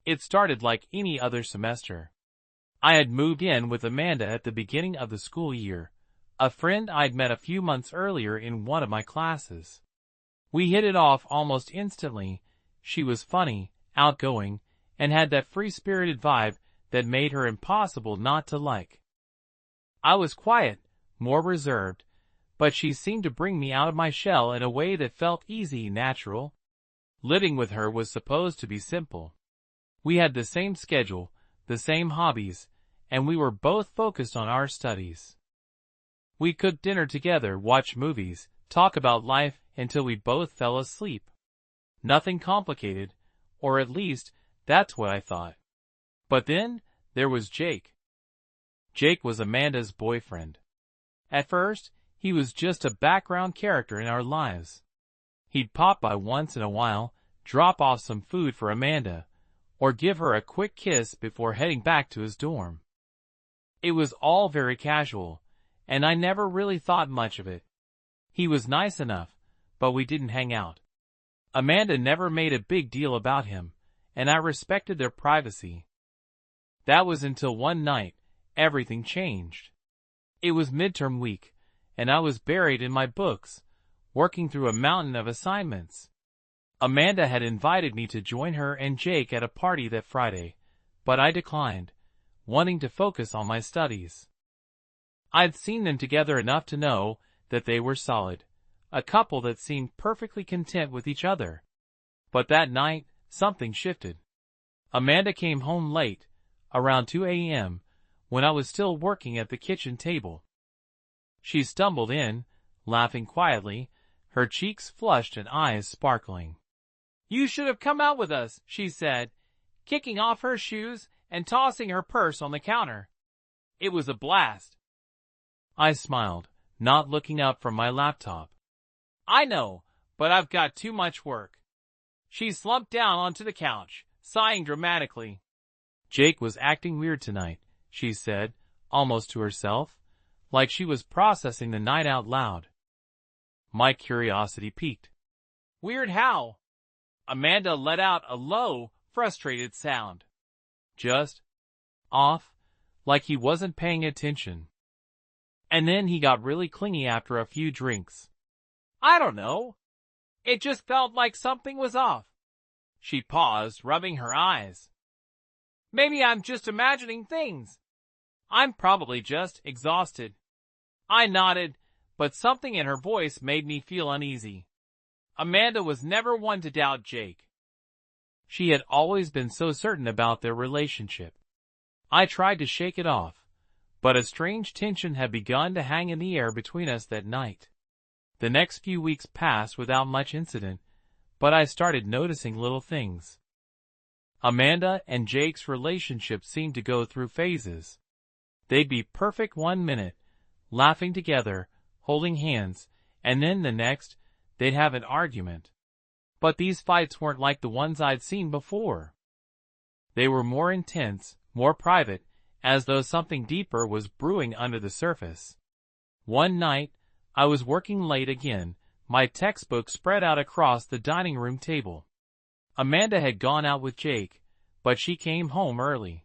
It started like any other semester. I had moved in with Amanda at the beginning of the school year, a friend I'd met a few months earlier in one of my classes. We hit it off almost instantly. She was funny, outgoing, and had that free-spirited vibe that made her impossible not to like. I was quiet, more reserved, but she seemed to bring me out of my shell in a way that felt easy, natural. Living with her was supposed to be simple. We had the same schedule, the same hobbies, and we were both focused on our studies. We cooked dinner together, watched movies, talk about life until we both fell asleep. Nothing complicated, or at least, that's what I thought. But then, there was Jake. Jake was Amanda's boyfriend. At first, he was just a background character in our lives. He'd pop by once in a while, drop off some food for Amanda, or give her a quick kiss before heading back to his dorm. It was all very casual, and I never really thought much of it. He was nice enough, but we didn't hang out. Amanda never made a big deal about him, and I respected their privacy. That was until one night, everything changed. It was midterm week, and I was buried in my books, working through a mountain of assignments. Amanda had invited me to join her and Jake at a party that Friday, but I declined, wanting to focus on my studies. I'd seen them together enough to know that they were solid, a couple that seemed perfectly content with each other. But that night, something shifted. Amanda came home late, around 2 a.m., when I was still working at the kitchen table. She stumbled in, laughing quietly, her cheeks flushed and eyes sparkling. "You should have come out with us," she said, kicking off her shoes and tossing her purse on the counter. It was a blast. I smiled, not looking up from my laptop. "I know, but I've got too much work." She slumped down onto the couch, sighing dramatically. "Jake was acting weird tonight," she said, almost to herself, like she was processing the night out loud. My curiosity piqued. "Weird how?" Amanda let out a low, frustrated sound. "Just off, like he wasn't paying attention. And then he got really clingy after a few drinks. I don't know. It just felt like something was off." She paused, rubbing her eyes. "Maybe I'm just imagining things. I'm probably just exhausted." I nodded, but something in her voice made me feel uneasy. Amanda was never one to doubt Jake. She had always been so certain about their relationship. I tried to shake it off, but a strange tension had begun to hang in the air between us that night. The next few weeks passed without much incident, but I started noticing little things. Amanda and Jake's relationship seemed to go through phases. They'd be perfect one minute, laughing together, holding hands, and then the next, they'd have an argument. But these fights weren't like the ones I'd seen before. They were more intense, more private, as though something deeper was brewing under the surface. One night, I was working late again, my textbook spread out across the dining room table. Amanda had gone out with Jake, but she came home early.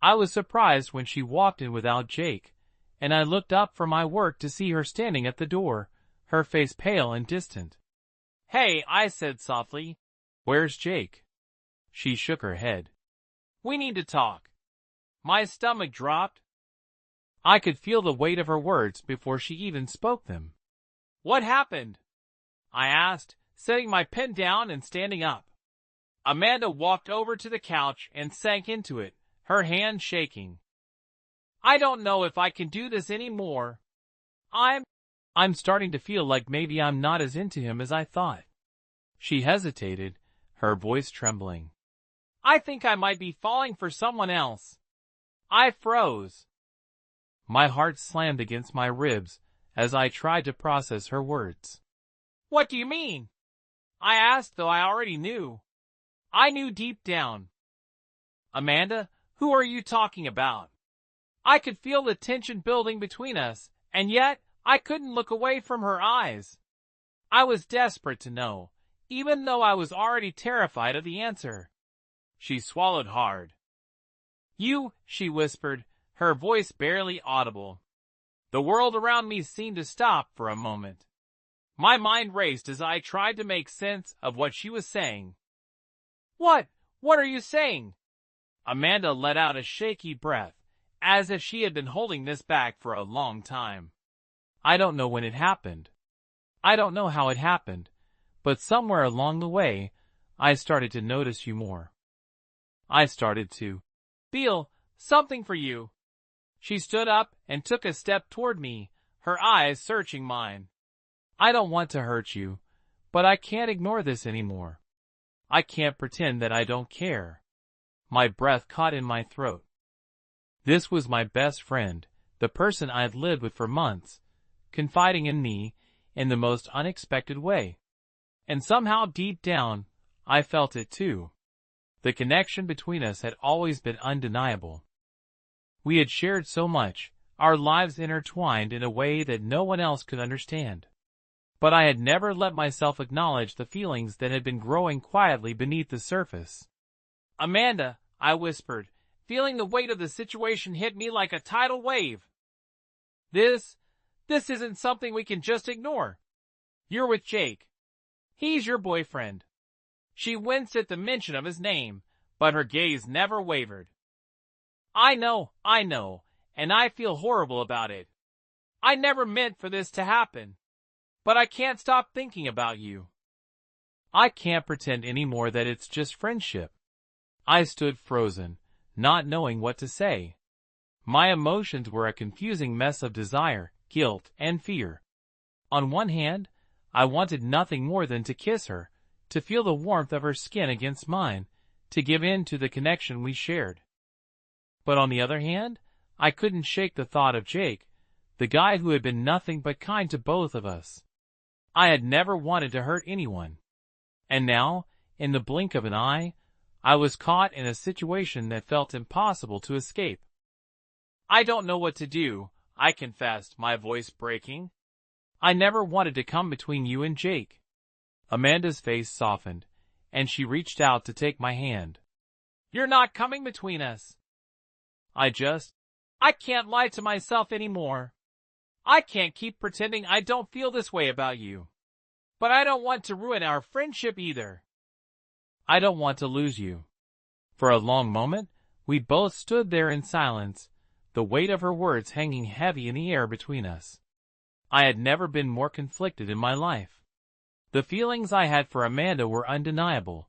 I was surprised when she walked in without Jake, and I looked up from my work to see her standing at the door, her face pale and distant. "Hey," I said softly. "Where's Jake?" She shook her head. "We need to talk." My stomach dropped. I could feel the weight of her words before she even spoke them. "What happened?" I asked, setting my pen down and standing up. Amanda walked over to the couch and sank into it, her hand shaking. "I don't know if I can do this anymore. I'm starting to feel like maybe I'm not as into him as I thought." She hesitated, her voice trembling. "I think I might be falling for someone else." I froze. My heart slammed against my ribs as I tried to process her words. "What do you mean?" I asked, though I already knew. I knew deep down. "Amanda, who are you talking about?" I could feel the tension building between us, and yet I couldn't look away from her eyes. I was desperate to know, even though I was already terrified of the answer. She swallowed hard. "You," she whispered, her voice barely audible. The world around me seemed to stop for a moment. My mind raced as I tried to make sense of what she was saying. What are you saying?" Amanda let out a shaky breath, as if she had been holding this back for a long time. "I don't know when it happened. I don't know how it happened, but somewhere along the way, I started to notice you more. I started to feel something for you." She stood up and took a step toward me, her eyes searching mine. "I don't want to hurt you, but I can't ignore this anymore. I can't pretend that I don't care." My breath caught in my throat. This was my best friend, the person I had lived with for months, confiding in me in the most unexpected way. And somehow deep down, I felt it too. The connection between us had always been undeniable. We had shared so much, our lives intertwined in a way that no one else could understand. But I had never let myself acknowledge the feelings that had been growing quietly beneath the surface. "Amanda," I whispered, feeling the weight of the situation hit me like a tidal wave. This isn't something we can just ignore. You're with Jake. He's your boyfriend." She winced at the mention of his name, but her gaze never wavered. I know, and I feel horrible about it. I never meant for this to happen. But I can't stop thinking about you." I can't pretend anymore that it's just friendship. I stood frozen, not knowing what to say. My emotions were a confusing mess of desire, guilt, and fear. On one hand, I wanted nothing more than to kiss her, to feel the warmth of her skin against mine, to give in to the connection we shared. But on the other hand, I couldn't shake the thought of Jake, the guy who had been nothing but kind to both of us. I had never wanted to hurt anyone. And now, in the blink of an eye, I was caught in a situation that felt impossible to escape. "I don't know what to do," I confessed, my voice breaking. "I never wanted to come between you and Jake." Amanda's face softened, and she reached out to take my hand. "You're not coming between us." I can't lie to myself anymore. I can't keep pretending I don't feel this way about you. But I don't want to ruin our friendship either. I don't want to lose you." For a long moment, we both stood there in silence, the weight of her words hanging heavy in the air between us. I had never been more conflicted in my life. The feelings I had for Amanda were undeniable,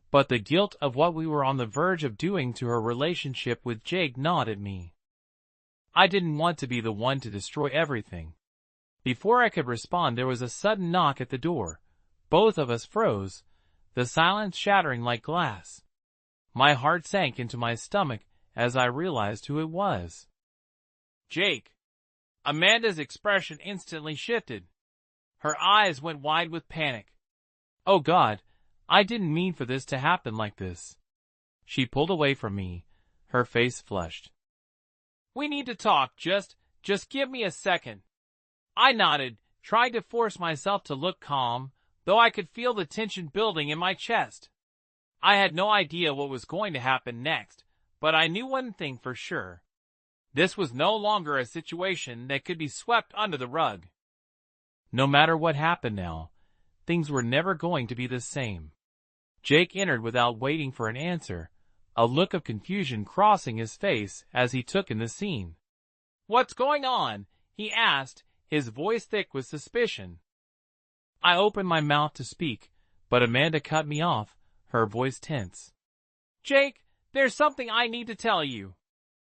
but the guilt of what we were on the verge of doing to her relationship with Jake gnawed at me. I didn't want to be the one to destroy everything. Before I could respond, there was a sudden knock at the door. Both of us froze, the silence shattering like glass. My heart sank into my stomach as I realized who it was. "Jake." Amanda's expression instantly shifted. Her eyes went wide with panic. "Oh God, I didn't mean for this to happen like this." She pulled away from me, her face flushed. "We need to talk, just give me a second." I nodded, trying to force myself to look calm, though I could feel the tension building in my chest. I had no idea what was going to happen next, but I knew one thing for sure. This was no longer a situation that could be swept under the rug. No matter what happened now, things were never going to be the same. Jake entered without waiting for an answer, a look of confusion crossing his face as he took in the scene. "What's going on?" he asked, his voice thick with suspicion. I opened my mouth to speak, but Amanda cut me off, her voice tense. "Jake, there's something I need to tell you."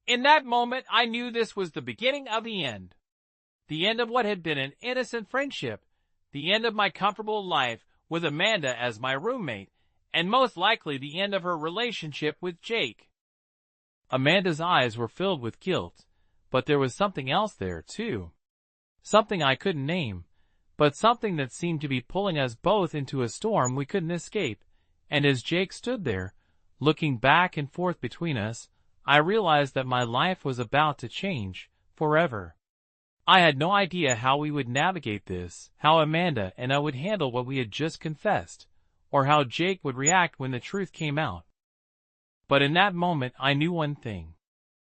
In that moment, I knew this was the beginning of the end. The end of what had been an innocent friendship, the end of my comfortable life with Amanda as my roommate, and most likely the end of her relationship with Jake. Amanda's eyes were filled with guilt, but there was something else there, too. Something I couldn't name, but something that seemed to be pulling us both into a storm we couldn't escape, and as Jake stood there, looking back and forth between us, I realized that my life was about to change, forever. I had no idea how we would navigate this, how Amanda and I would handle what we had just confessed, or how Jake would react when the truth came out. But in that moment I knew one thing.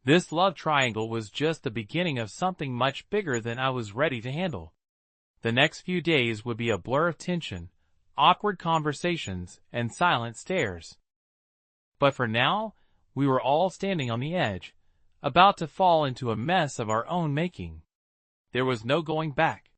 This love triangle was just the beginning of something much bigger than I was ready to handle. The next few days would be a blur of tension, awkward conversations, and silent stares. But for now, we were all standing on the edge, about to fall into a mess of our own making. There was no going back.